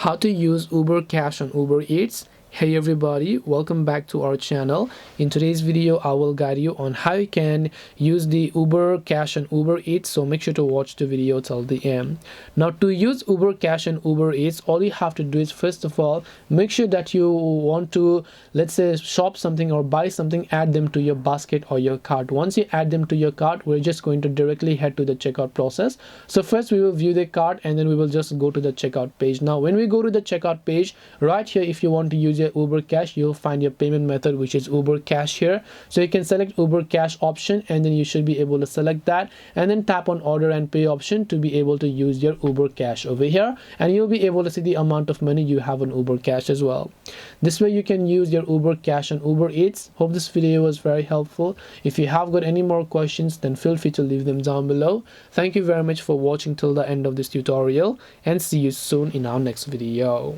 How to use Uber Cash on Uber Eats. Hey everybody, welcome back to our channel. In today's video I will guide you on how you can use the Uber Cash and Uber Eats, so make sure to watch the video till the end. Now, to use Uber Cash and Uber Eats, all you have to do is, first of all, make sure that you want to, let's say, shop something or buy something, add them to your basket or your cart. Once you add them to your cart, we're just going to directly head to the checkout process. So first we will view the cart and then we will just go to the checkout page. Now when we go to the checkout page, right here, if you want to use your Uber Cash, you'll find your payment method, which is Uber Cash here. So you can select Uber Cash option and then you should be able to select that and then tap on order and pay option to be able to use your Uber Cash over here, and you'll be able to see the amount of money you have on Uber Cash as well. This way you can use your Uber Cash and Uber Eats. Hope this video was very helpful. If you have got any more questions, then feel free to leave them down below. Thank you very much for watching till the end of this tutorial, and see you soon in our next video.